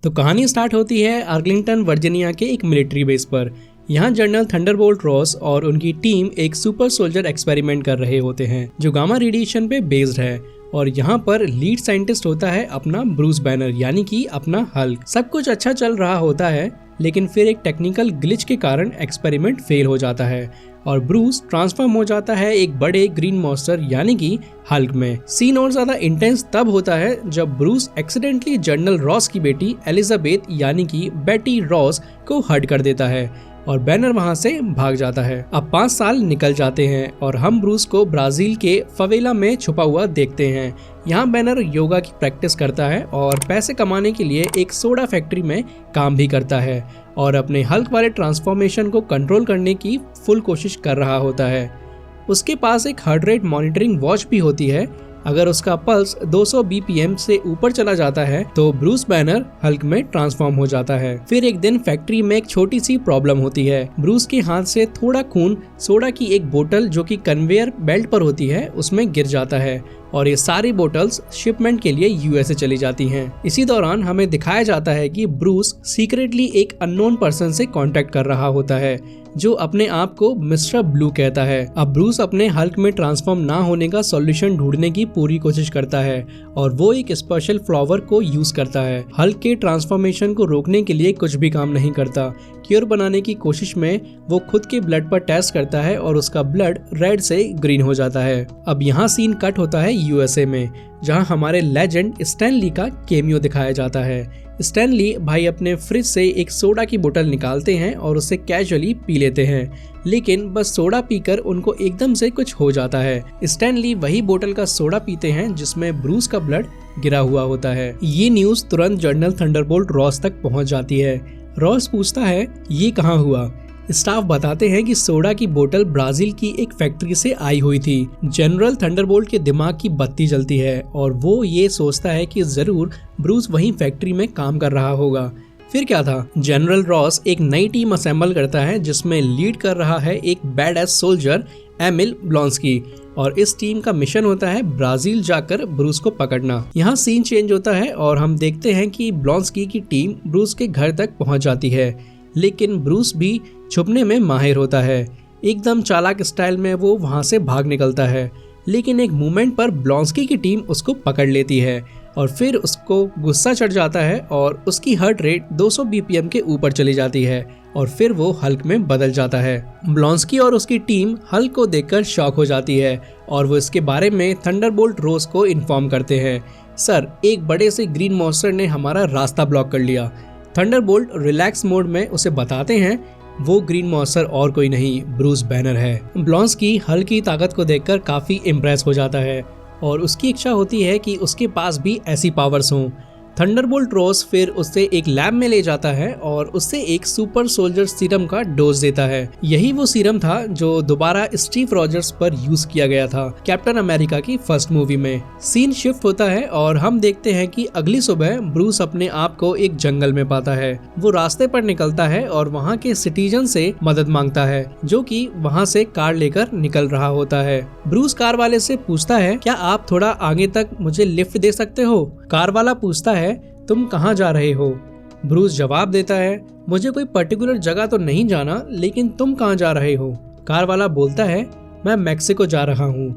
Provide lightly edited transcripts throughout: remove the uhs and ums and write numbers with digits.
तो कहानी स्टार्ट होती है आर्लिंगटन वर्जीनिया के एक मिलिट्री बेस पर। यहाँ जनरल थंडरबोल्ट रॉस और उनकी टीम एक सुपर सोल्जर एक्सपेरिमेंट कर रहे होते हैं जो गामा रेडिएशन पे बेस्ड है। और यहाँ पर लीड साइंटिस्ट होता है अपना ब्रूस बैनर यानी कि अपना हल्क। सब कुछ अच्छा चल रहा होता है लेकिन फिर एक टेक्निकल ग्लिच के कारण एक्सपेरिमेंट फेल हो जाता है और ब्रूस ट्रांसफॉर्म हो जाता है एक बड़े ग्रीन मॉन्स्टर यानी कि हल्क में। सीन और ज्यादा इंटेंस तब होता है जब ब्रूस एक्सीडेंटली जनरल रॉस की बेटी एलिजाबेथ यानी कि बेटी रॉस को हर्ट कर देता है और बैनर वहां से भाग जाता है। अब 5 साल निकल जाते हैं और हम ब्रूस को ब्राजील के फवेला में छुपा हुआ देखते हैं। यहाँ बैनर योगा की प्रैक्टिस करता है और पैसे कमाने के लिए एक सोडा फैक्ट्री में काम भी करता है और अपने हल्क वाले ट्रांसफॉर्मेशन को कंट्रोल करने की फुल कोशिश कर रहा होता है। उसके पास एक हार्ट रेट मॉनिटरिंग वॉच भी होती है। अगर उसका पल्स 200 BPM से ऊपर चला जाता है तो ब्रूस बैनर हल्क में ट्रांसफॉर्म हो जाता है। फिर एक दिन फैक्ट्री में एक छोटी सी प्रॉब्लम होती है। ब्रूस के हाथ से थोड़ा खून सोडा की एक बोतल जो कि कन्वेयर बेल्ट पर होती है उसमें गिर जाता है और ये सारी बोतल्स शिपमेंट के लिए USA चली जाती हैं। इसी दौरान हमें दिखाया जाता है कि ब्रूस सीक्रेटली एक अननोन पर्सन से कांटेक्ट कर रहा होता है जो अपने आप को मिस्टर ब्लू कहता है। अब ब्रूस अपने हल्क में ट्रांसफॉर्म ना होने का सॉल्यूशन ढूंढने की पूरी कोशिश करता है और वो एक स्पेशल फ्लावर को यूज करता है। हल्क के ट्रांसफॉर्मेशन को रोकने के लिए कुछ भी काम नहीं करता। क्योर बनाने की कोशिश में वो खुद के ब्लड पर टेस्ट करता है और उसका ब्लड रेड से ग्रीन हो जाता है। अब यहाँ सीन कट होता है USA में जहाँ हमारे लेजेंड स्टैन ली का केमियो दिखाया जाता है। स्टैन ली भाई अपने फ्रिज से एक सोडा की बोतल निकालते हैं और उसे कैजुअली पी लेते हैं लेकिन बस सोडा पीकर उनको एकदम से कुछ हो जाता है। स्टैन ली वही बोतल का सोडा पीते हैं जिसमें ब्रूस का ब्लड गिरा हुआ होता है। ये न्यूज तुरंत जनरल थंडरबोल्ट रॉस तक पहुंच जाती है। रॉस पूछता है ये कहाँ हुआ। स्टाफ बताते हैं कि सोडा की बोतल ब्राजील की एक फैक्ट्री से आई हुई थी। जनरल थंडरबोल्ट के दिमाग की बत्ती जलती है और वो ये सोचता है कि जरूर ब्रूस वहीं फैक्ट्री में काम कर रहा होगा। फिर क्या था, जनरल रॉस एक नई टीम असेंबल करता है जिसमें लीड कर रहा है एक बैड एस सोल्जर एमिल ब्लॉन्स्की और इस टीम का मिशन होता है ब्राजील जाकर ब्रूस को पकड़ना। यहाँ सीन चेंज होता है और हम देखते हैं कि ब्लॉन्स्की की टीम ब्रूस के घर तक पहुंच जाती है लेकिन ब्रूस भी छुपने में माहिर होता है। एकदम चालाक स्टाइल में वो वहां से भाग निकलता है लेकिन एक मोमेंट पर ब्लॉन्स्की की टीम उसको पकड़ लेती है और फिर उसको गुस्सा चढ़ जाता है और उसकी हार्ट रेट 200 BPM के ऊपर चली जाती है और फिर वो हल्क में बदल जाता है। ब्लॉन्स्की और उसकी टीम हल्क को देखकर शॉक हो जाती है और वो इसके बारे में थंडरबोल्ट रोज को इन्फॉर्म करते हैं। सर, एक बड़े से ग्रीन मॉन्स्टर ने हमारा रास्ता ब्लॉक कर लिया। थंडरबोल्ट रिलैक्स मोड में उसे बताते हैं वो ग्रीन मॉन्स्टर और कोई नहीं ब्रूस बैनर है। ब्लॉन्स्की हल्क की ताकत को देखकर काफी इम्प्रेस हो जाता है और उसकी इच्छा होती है कि उसके पास भी ऐसी पावर्स हों। थंडरबोल्ट रॉस फिर उससे एक लैब में ले जाता है और उससे एक सुपर सोल्जर सीरम का डोज देता है। यही वो सीरम था जो दोबारा स्टीव रॉजर्स पर यूज किया गया था कैप्टन अमेरिका की फर्स्ट मूवी में। सीन शिफ्ट होता है और हम देखते हैं कि अगली सुबह ब्रूस अपने आप को एक जंगल में पाता है। वो रास्ते पर निकलता है और वहाँ के सिटीजन से मदद मांगता है जो कि वहाँ से कार लेकर निकल रहा होता है। ब्रूस कार वाले से पूछता है क्या आप थोड़ा आगे तक मुझे लिफ्ट दे सकते हो। कार वाला पूछता है तुम कहाँ जा रहे हो। ब्रूस जवाब देता है मुझे कोई पर्टिकुलर जगह तो नहीं जाना लेकिन तुम कहाँ जा रहे हो। कार वाला बोलता है मैं मैक्सिको जा रहा हूँ।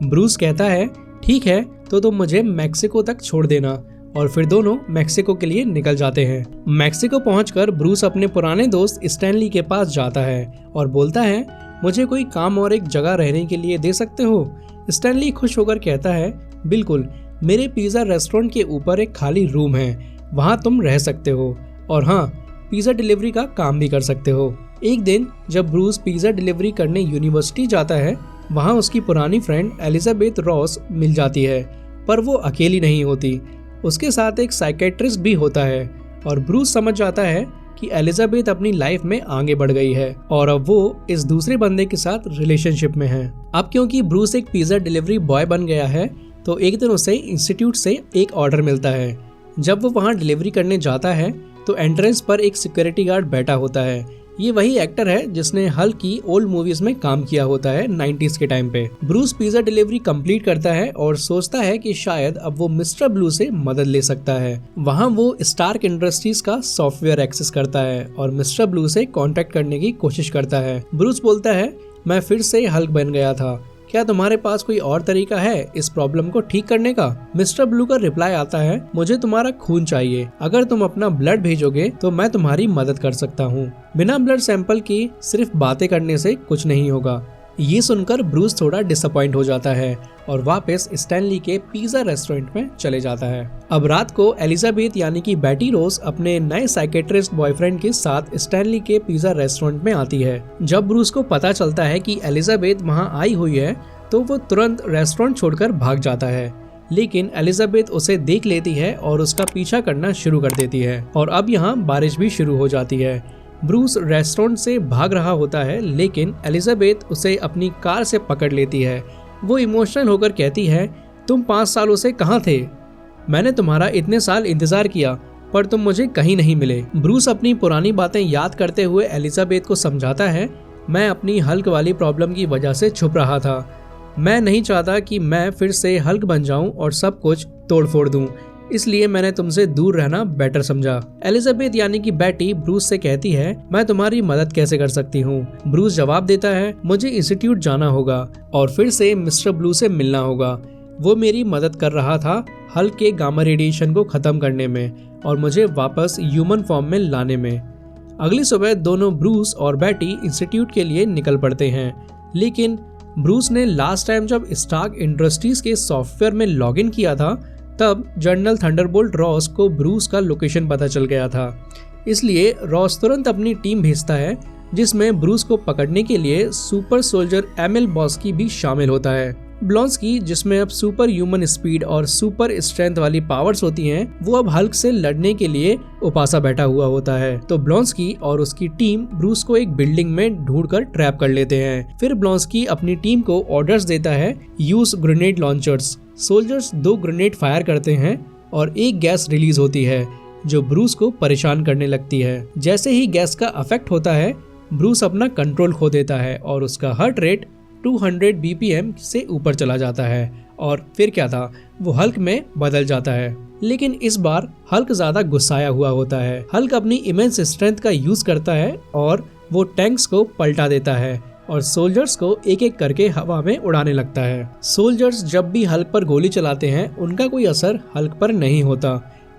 ब्रूस कहता है ठीक है तो तुम मुझे मैक्सिको तक छोड़ देना और फिर दोनों मैक्सिको के लिए निकल जाते हैं। मैक्सिको पहुंचकर ब्रूस अपने पुराने दोस्त स्टैनली के पास जाता है और बोलता है मुझे कोई काम और एक जगह रहने के लिए दे सकते हो। स्टैनली खुश होकर कहता है बिल्कुल, मेरे पिज़्ज़ा रेस्टोरेंट के ऊपर एक खाली रूम है, वहाँ तुम रह सकते हो और हाँ, पिज़्ज़ा डिलीवरी का काम भी कर सकते हो। एक दिन जब ब्रूस पिज़्ज़ा डिलीवरी करने यूनिवर्सिटी जाता है वहाँ उसकी पुरानी फ्रेंड एलिजाबेथ रॉस मिल जाती है पर वो अकेली नहीं होती, उसके साथ एक साइकेट्रिस्ट भी होता है और ब्रूस समझ जाता है कि एलिजाबेथ अपनी लाइफ में आगे बढ़ गई है और अब वो इस दूसरे बंदे के साथ रिलेशनशिप में है। अब क्योंकि ब्रूस एक पिज़्ज़ा डिलीवरी बॉय बन गया है तो एक दिन उसे इंस्टीट्यूट से एक ऑर्डर मिलता है। जब वो वहाँ डिलीवरी करने जाता है तो एंट्रेंस पर एक सिक्योरिटी गार्ड बैठा होता है। ये वही एक्टर है जिसने हल्क की ओल्ड मूवीज में काम किया होता है 90s के टाइम पे। ब्रूस पिज्जा डिलीवरी कंप्लीट करता है और सोचता है कि शायद अब वो मिस्टर ब्लू से मदद ले सकता है। वहाँ वो स्टार्क इंडस्ट्रीज का सॉफ्टवेयर एक्सेस करता है और मिस्टर ब्लू से कांटेक्ट करने की कोशिश करता है। ब्रूस बोलता है, मैं फिर से हल्क बन गया था, क्या तुम्हारे पास कोई और तरीका है इस प्रॉब्लम को ठीक करने का? मिस्टर ब्लू का रिप्लाई आता है, मुझे तुम्हारा खून चाहिए, अगर तुम अपना ब्लड भेजोगे तो मैं तुम्हारी मदद कर सकता हूँ। बिना ब्लड सैंपल की सिर्फ बातें करने से कुछ नहीं होगा। ये सुनकर ब्रूस थोड़ा डिसअपॉइंट हो जाता है और वापस स्टैनली के पिज्जा रेस्टोरेंट में चले जाता है। अब रात को एलिजाबेथ यानी कि बेटी रोज अपने नए साइकेट्रिस्ट बॉयफ्रेंड के साथ स्टैनली के पिज्जा रेस्टोरेंट में आती है। जब ब्रूस को पता चलता है कि एलिजाबेथ वहाँ आई हुई है तो वो तुरंत रेस्टोरेंट छोड़कर भाग जाता है, लेकिन एलिजाबेथ उसे देख लेती है और उसका पीछा करना शुरू कर देती है और अब यहाँ बारिश भी शुरू हो जाती है। ब्रूस रेस्टोरेंट से भाग रहा होता है, लेकिन एलिजाबेथ उसे अपनी कार से पकड़ लेती है। वो इमोशनल होकर कहती है, तुम 5 सालों से कहाँ थे? मैंने तुम्हारा इतने साल इंतजार किया पर तुम मुझे कहीं नहीं मिले। ब्रूस अपनी पुरानी बातें याद करते हुए एलिजाबेथ को समझाता है, मैं अपनी हल्क वाली प्रॉब्लम की वजह से छुप रहा था। मैं नहीं चाहता कि मैं फिर से हल्क बन जाऊं और सब कुछ तोड़ फोड़ दूं, इसलिए मैंने तुमसे दूर रहना बेटर समझा। एलिजाबेथ यानी कि बेटी ब्रूस से कहती है, मैं तुम्हारी मदद कैसे कर सकती हूँ? ब्रूस जवाब देता है, मुझे इंस्टीट्यूट जाना होगा और फिर से मिस्टर ब्लू से मिलना होगा। वो मेरी मदद कर रहा था हल्क के गामा रेडिएशन को खत्म करने में और मुझे वापस ह्यूमन फॉर्म में लाने में। अगली सुबह दोनों ब्रूस और बेटी इंस्टीट्यूट के लिए निकल पड़ते हैं, लेकिन ब्रूस ने लास्ट टाइम जब स्टार्क इंडस्ट्रीज के सॉफ्टवेयर में लॉगिन किया था तब जनरल थंडरबोल्ट रॉस को ब्रूस का लोकेशन पता चल गया था। इसलिए रॉस तुरंत अपनी टीम भेजता है जिसमें ब्रूस को पकड़ने के लिए सुपर सोल्जर एमिल बॉस्की भी शामिल होता है। ब्लॉन्स्की, जिसमें अब सुपर ह्यूमन स्पीड और सुपर स्ट्रेंथ वाली पावर्स होती हैं, वो अब हल्क से लड़ने के लिए उपासा बैठा हुआ होता है। तो ब्लॉन्स्की और उसकी टीम ब्रूस को एक बिल्डिंग में ढूंढकर ट्रैप कर लेते हैं। फिर ब्लॉन्स्की अपनी टीम को ऑर्डर्स देता है, use grenade launchers. Soldiers 2 grenade fire करते हैं और एक गैस रिलीज होती है जो ब्रूस को परेशान करने लगती है। जैसे ही गैस का अफेक्ट होता है, ब्रूस अपना कंट्रोल खो देता है और उसका हार्ट रेट 200 BPM से ऊपर चला जाता है और फिर क्या था, वो हल्क में बदल जाता है। लेकिन इस बार हल्क ज्यादा गुस्साया हुआ होता है। हल्क अपनी इमेंस स्ट्रेंथ का यूज करता है और वो टैंक्स को पलटा देता है और सोल्जर्स को एक एक करके हवा में उड़ाने लगता है। सोल्जर्स जब भी हल्क पर गोली चलाते हैं उनका कोई असर हल्क पर नहीं होता।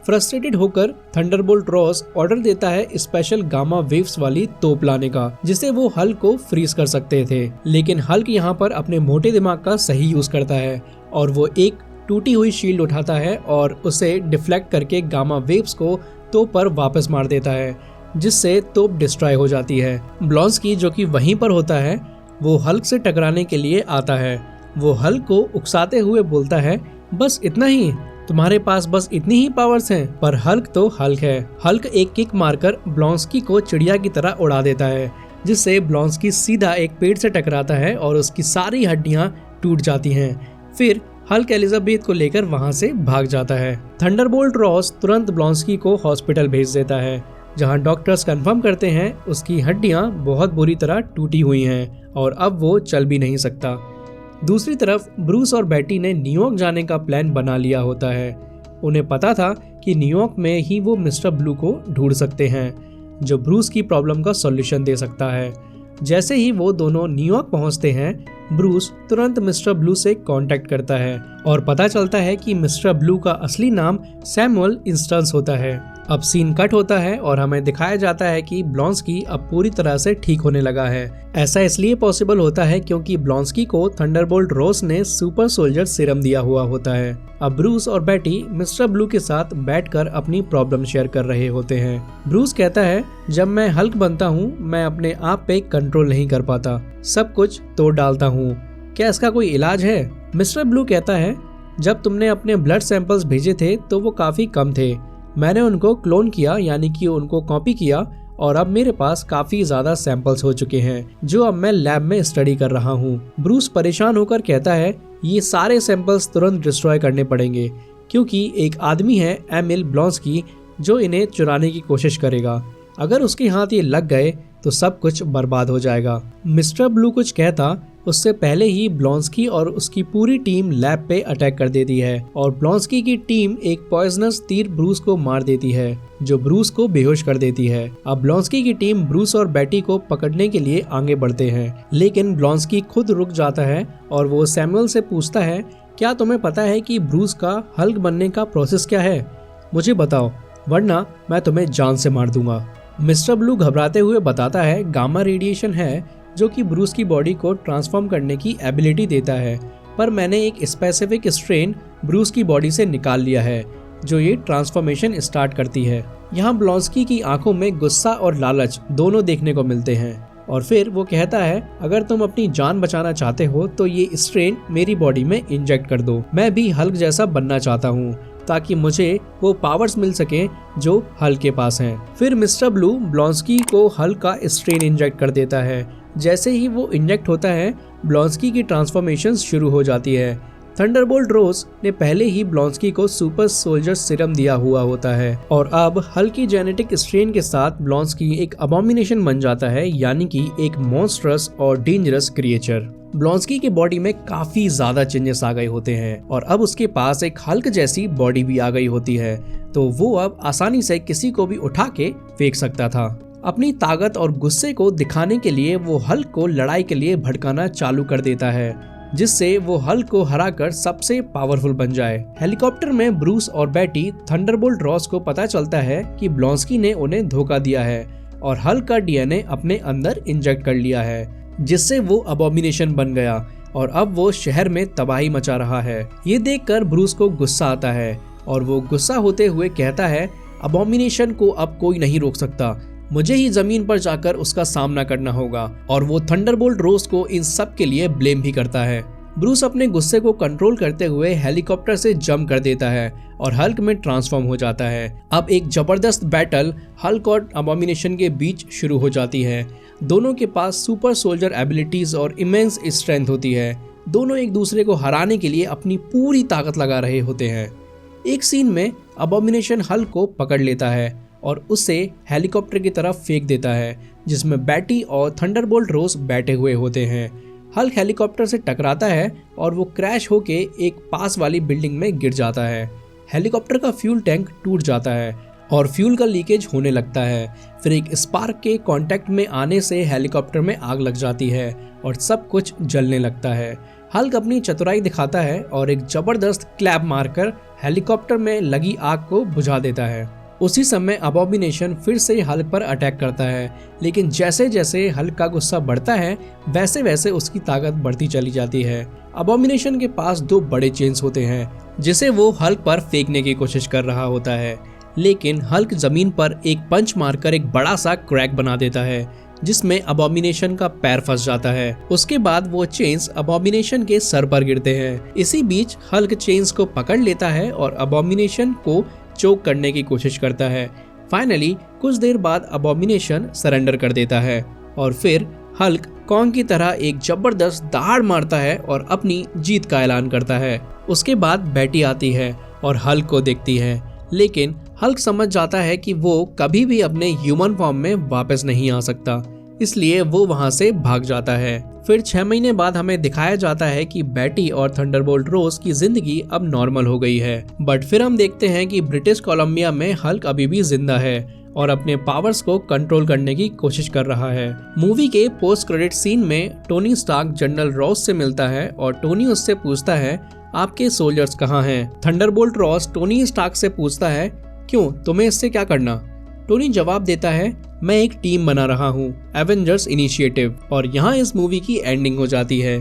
फ्रस्ट्रेटेड होकर थंडरबोल्ट रॉस ऑर्डर देता है स्पेशल गामा वेव्स वाली तोप लाने का, जिसे वो हल्क को फ्रीज कर सकते थे। लेकिन हल्क यहाँ पर अपने मोटे दिमाग का सही यूज करता है और वो एक टूटी हुई शील्ड उठाता है और उसे डिफ्लेक्ट करके गामा वेव्स को तोप पर वापस मार देता है, जिससे तोप डिस्ट्रॉय हो जाती है। ब्लॉन्स्की, जो कि वहीं पर होता है, वो हल्क से टकराने के लिए आता है। वो हल्क को उकसाते हुए बोलता है, बस इतना ही, तुम्हारे पास बस इतनी ही पावर्स हैं। पर हल्क तो हल्क है। हल्क एक किक मारकर ब्लॉन्स्की को चिड़िया की तरह उड़ा देता है, जिससे ब्लॉन्स्की सीधा एक पेड़ से टकराता है और उसकी सारी हड्डियां टूट जाती हैं। फिर हल्क एलिजाबेथ को लेकर वहां से भाग जाता है। थंडरबोल्ट रॉस तुरंत ब्लॉन्स्की को हॉस्पिटल भेज देता है, जहां डॉक्टर्स कंफर्म करते हैं उसकी हड्डियां बहुत बुरी तरह टूटी हुई हैं और अब वो चल भी नहीं सकता। दूसरी तरफ ब्रूस और बेटी ने न्यूयॉर्क जाने का प्लान बना लिया होता है। उन्हें पता था कि न्यूयॉर्क में ही वो मिस्टर ब्लू को ढूंढ सकते हैं, जो ब्रूस की प्रॉब्लम का सॉल्यूशन दे सकता है। जैसे ही वो दोनों न्यूयॉर्क पहुंचते हैं, ब्रूस तुरंत मिस्टर ब्लू से कांटेक्ट करता है और पता चलता है कि मिस्टर ब्लू का असली नाम सैमुअल इंस्टेंस होता है। अब सीन कट होता है और हमें दिखाया जाता है कि ब्लॉन्स्की अब पूरी तरह से ठीक होने लगा है। ऐसा इसलिए पॉसिबल होता है क्योंकि ब्लॉन्स्की को थंडरबोल्ट रॉस ने सुपर सोल्जर सीरम दिया हुआ होता है। अब ब्रूस और बेटी मिस्टर ब्लू के साथ बैठकर अपनी प्रॉब्लम शेयर कर रहे होते हैं। ब्रूस कहता है, जब मैं हल्क बनता हूँ मैं अपने आप पे कंट्रोल नहीं कर पाता, सब कुछ तोड़ डालता हूँ, क्या इसका कोई इलाज है? मिस्टर ब्लू कहता है, जब तुमने अपने ब्लड सैंपल्स भेजे थे तो वो काफी कम थे, मैंने उनको क्लोन किया यानी कि उनको कॉपी किया और अब मेरे पास काफी ज्यादा सैंपल्स हो चुके हैं जो अब मैं लैब में स्टडी कर रहा हूँ। ब्रूस परेशान होकर कहता है, ये सारे सैंपल्स तुरंत डिस्ट्रॉय करने पड़ेंगे क्योंकि एक आदमी है एमिल ब्लॉन्स्की जो इन्हें चुराने की कोशिश करेगा। अगर उसके हाथ ये लग गए तो सब कुछ बर्बाद हो जाएगा। मिस्टर ब्लू कुछ कहता उससे पहले ही ब्लॉन्स्की और उसकी पूरी टीम लैब पे अटैक कर देती है और ब्लॉन्स्की की टीम एक पॉइजनस तीर ब्रूस को मार देती है जो ब्रूस को बेहोश कर देती है। अब ब्लॉन्स्की की टीम ब्रूस और बैटी को पकड़ने के लिए आगे बढ़ते हैं, लेकिन ब्लॉन्स्की खुद रुक जाता है और वो सैमुअल से पूछता है, क्या तुम्हें पता है कि ब्रूस का हल्क बनने का प्रोसेस क्या है? मुझे बताओ, वरना मैं तुम्हें जान से मार दूंगा। मिस्टर ब्लू घबराते हुए बताता है गामा रेडिएशन है जो कि ब्रूस की बॉडी को ट्रांसफॉर्म करने की एबिलिटी देता है, पर मैंने एक स्पेसिफिक स्ट्रेन ब्रूस की बॉडी से निकाल लिया है जो ये ट्रांसफॉर्मेशन स्टार्ट करती है। यहाँ ब्लॉन्स्की की आंखों में गुस्सा और लालच दोनों देखने को मिलते हैं और फिर वो कहता है, अगर तुम अपनी जान बचाना चाहते हो तो ये स्ट्रेन मेरी बॉडी में इंजेक्ट कर दो। मैं भी हल्क जैसा बनना चाहता हूँ ताकि मुझे वो पावर्स मिल सके जो हल्क के पास हैं। फिर मिस्टर ब्लू ब्लॉन्स्की को हल्क का स्ट्रेन इंजेक्ट कर देता है। जैसे ही वो इंजेक्ट होता है, ब्लॉन्स्की की ट्रांसफॉर्मेशन शुरू हो जाती है। थंडरबोल्ट रोज ने पहले ही ब्लॉन्स्की को सुपर सोल्जर सीरम दिया हुआ होता है और अब हल्क की जेनेटिक स्ट्रेन के साथ ब्लॉन्स्की एक अबॉमिनेशन बन जाता है, यानी कि एक मॉन्स्ट्रस और डेंजरस क्रिएचर। ब्लॉन्स्की की बॉडी में काफी ज्यादा चेंजेस आ गए होते हैं और अब उसके पास एक हल्क जैसी बॉडी भी आ गई होती है, तो वो अब आसानी से किसी को भी उठा के फेंक सकता था। अपनी ताकत और गुस्से को दिखाने के लिए वो हल्क को लड़ाई के लिए भड़काना चालू कर देता है, जिससे वो हल्क को हराकर सबसे पावरफुल बन जाए। हेलीकॉप्टर में ब्रूस और बैटी थंडरबोल्ट रॉस को पता चलता है कि ब्लॉन्स्की ने उन्हें धोखा दिया है और हल्क का डीएनए अपने अंदर इंजेक्ट कर लिया है, जिससे वो अबॉमिनेशन बन गया और अब वो शहर में तबाही मचा रहा है। ये देखकर ब्रूस को गुस्सा आता है और वो गुस्सा होते हुए कहता है, अबॉमिनेशन को अब कोई नहीं रोक सकता, मुझे ही जमीन पर जाकर उसका सामना करना होगा। और वो थंडरबोल्ट रोज को इन सब के लिए ब्लेम भी करता है। ब्रूस अपने गुस्से को कंट्रोल करते हुए हेलीकॉप्टर से जंप कर देता है और हल्क में ट्रांसफॉर्म हो जाता है। अब एक जबरदस्त बैटल हल्क और अबॉमिनेशन के बीच शुरू हो जाती है। दोनों के पास सुपर सोल्जर एबिलिटीज और इमेंस स्ट्रेंथ होती है। दोनों एक दूसरे को हराने के लिए अपनी पूरी ताकत लगा रहे होते हैं। एक सीन में अबॉमिनेशन हल्क को पकड़ लेता है और उसे हेलीकॉप्टर की तरफ फेंक देता है, जिसमें बैटी और थंडरबोल्ट रोज बैठे हुए होते हैं। हल्क हेलीकॉप्टर से टकराता है और वो क्रैश होके एक पास वाली बिल्डिंग में गिर जाता है। हेलीकॉप्टर का फ्यूल टैंक टूट जाता है और फ्यूल का लीकेज होने लगता है। फिर एक स्पार्क के कांटेक्ट में आने से हेलीकॉप्टर में आग लग जाती है और सब कुछ जलने लगता है। हल्क अपनी चतुराई दिखाता है और एक जबरदस्त क्लैप मारकर हेलीकॉप्टर में लगी आग को बुझा देता है। उसी समय अबॉमिनेशन फिर से हल्क पर अटैक करता है, लेकिन जैसे जैसे हल्क का गुस्सा बढ़ता है वैसे वैसे उसकी ताकत बढ़ती चली जाती है। अबॉमिनेशन के पास दो बड़े चेन्स होते हैं जिसे वो हल्क पर फेंकने की कोशिश कर रहा होता है, लेकिन हल्क जमीन पर एक पंच मारकर एक बड़ा सा क्रैक बना देता है जिसमें अबॉमिनेशन का पैर फंस जाता है। उसके बाद वो चेन्स अबॉमिनेशन के सर पर गिरते हैं। इसी बीच हल्क चेन्स को पकड़ लेता है और अबॉमिनेशन को चोक करने की कोशिश करता है। फाइनली कुछ देर बाद अबॉमिनेशन सरेंडर कर देता है और फिर हल्क कॉन्ग की तरह एक जबरदस्त दहाड़ मारता है और अपनी जीत का ऐलान करता है। उसके बाद बैटी आती है और हल्क को देखती है, लेकिन हल्क समझ जाता है कि वो कभी भी अपने ह्यूमन फॉर्म में वापस नहीं आ सकता, इसलिए वो वहां से भाग जाता है। फिर 6 महीने बाद हमें दिखाया जाता है कि बैटी और थंडरबोल्ट रोज की जिंदगी अब नॉर्मल हो गई है, बट फिर हम देखते हैं कि ब्रिटिश कोलंबिया में हल्क अभी भी जिंदा है और अपने पावर्स को कंट्रोल करने की कोशिश कर रहा है। मूवी के पोस्ट क्रेडिट सीन में टोनी स्टार्क जनरल रॉस से मिलता है और टोनी उससे पूछता है, आपके सोल्जर्स कहाँ हैं? थंडरबोल्ट रॉस टोनी स्टार्क से पूछता है, क्यों, तुम्हें इससे क्या करना? टोनी जवाब देता है, मैं एक टीम बना रहा हूँ, एवेंजर्स इनिशिएटिव। और यहाँ इस मूवी की एंडिंग हो जाती है।